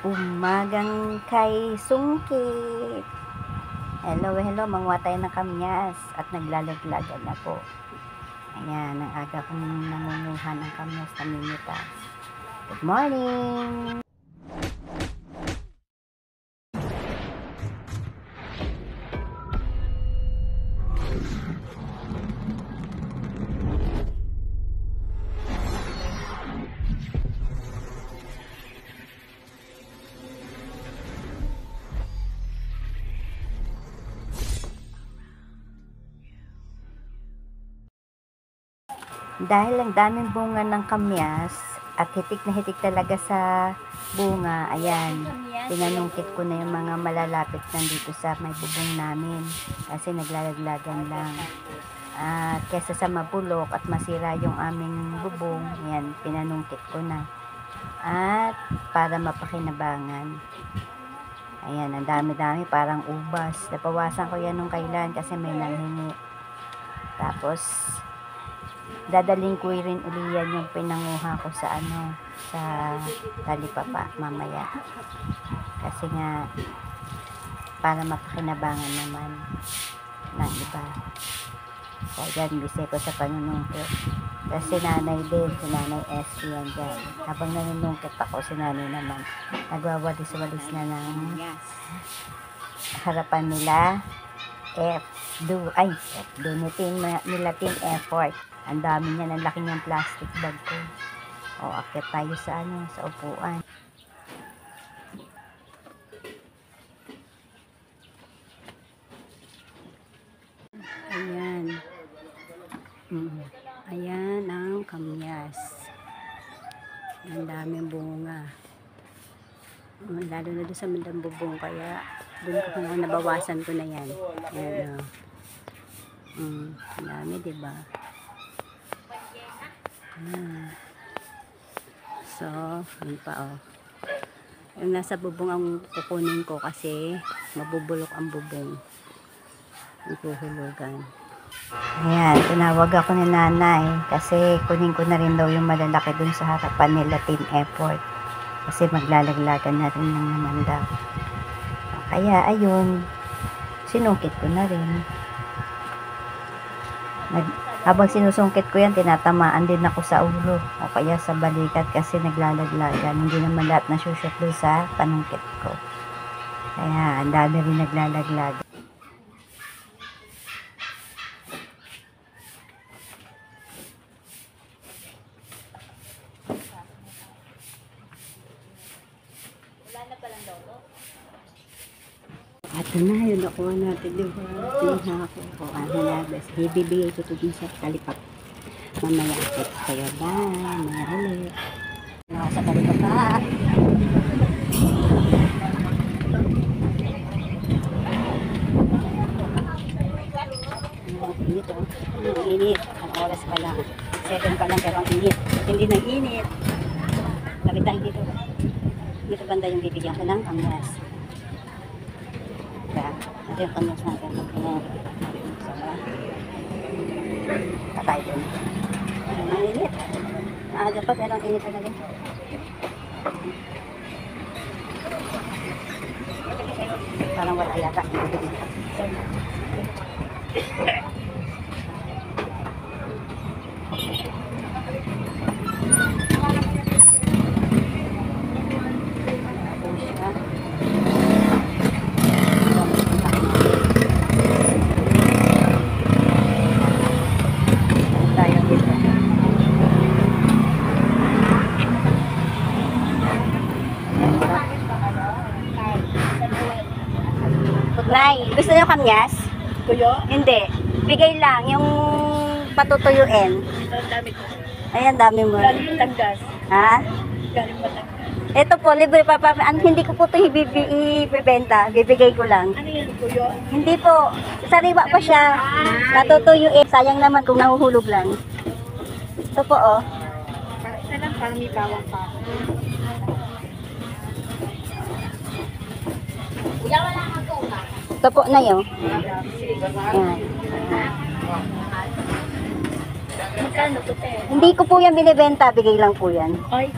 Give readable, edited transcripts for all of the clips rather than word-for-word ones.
Umagang kay sungkit. Hello, hello, manguha tayo ng kamyas at naglalaglagan na po. Ayan, ang aga kong nangunguha ng kamyas na mimitas. Good morning! Dahil ang daming bunga ng kamyas at hitik na hitik talaga sa bunga, ayan, pinanungkit ko na yung mga malalapit nandito sa may bubong namin kasi naglalaglagan lang. At kesa sa mabulok at masira yung aming bubong, ayan, pinanungkit ko na. At para mapakinabangan. Ayan, ang dami-dami, parang ubas. Napawasan ko yan nung kailan kasi may nanghingi. Tapos, dadaling ko rin uli yan yung pinanguha ko sa sa talipapa mamaya. Kasi nga, para mapakinabangan naman ng iba. Kaya dyan, bisay ko sa panunungkit. Kasi nanay din, si nanay S yan dyan. Habang nanunungkit ako, si nanay naman, nagwawalis-walis na ng harapan nila. Nila team effort. Ang dami niya, ang laki niyang plastic bag ko. O, akit tayo sa sa upuan. Ayan. Ayan ang kamyas. Ang daming bunga. Lalo na doon sa mandang bubong, kaya doon ko na nabawasan ko na yan. Ayan, ang dami, diba? So, yun pa, yung nasa bubong ang kukunin ko kasi mabubulok ang bubong. Ikuhulugan. Ayan, tinawag ako ni nanay kasi kunin ko na rin daw yung malalaki dun sa harapan nila team effort kasi maglalaglagan na rin ng naman daw. Kaya ayun, sinungkit ko na rin. Habang sinusungkit ko yan, tinatamaan din ako sa ulo o kaya sa balikat kasi naglalaglagan. Hindi naman lahat nasushoot doon sa panungkit ko. Kaya ang dami rin naglalaglagan. At na yun, nakuha natin, diba? Pinuha ko. O, halabas. Ibibigay ko ito din sa talipap. Mamaya akit kayo. Bye. Mamaya ulit. Ako sa talipap pa. Init, o. Init. Ang oras pa lang. 7 pa lang, pero ang init. Hindi nang init. Lapit tayo dito. Dito banda yung bibigyan ko ng kamyas. Ito yung kamyas natin. Patay din. Mainit. Maaga pa pero ang init talaga. Parang wala yata. Nay, gusto niyo kamyas? Tuyo? Hindi. Bigay lang yung patutuyuin. Ang dami ko. Ayan, dami mo. Galing Batangas. Ha? Galing Batangas. Ito po, libre pa. Hindi ko po ito ibibenta. Bibigay ko lang. Ano yan, tuyo? Hindi po. Sariwa pa siya. Patutuyuin. Sayang naman kung nahuhulog lang. Ito po, oh. Isa lang, parang may bawang pa. Ito po na yun. Ayan. Magkano to, te? Hindi ko po yan binibenta. Bigay lang po yan. Ay,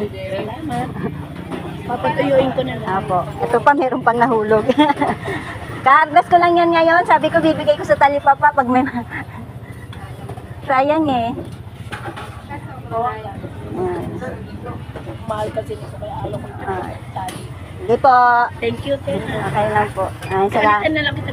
salamat. Papatuyuin ko na lang. Apo. Ito pa, meron pang nahulog. Kaargas ko lang yan ngayon. Sabi ko, bibigay ko sa talipapa pag may... Sayang eh. Ayan. Mahal kasi nito kaya ayaw ko Ah. tali. Hindi po. Thank you, Ted. Okay lang po. Ay, salamat. Palitan na lang kita.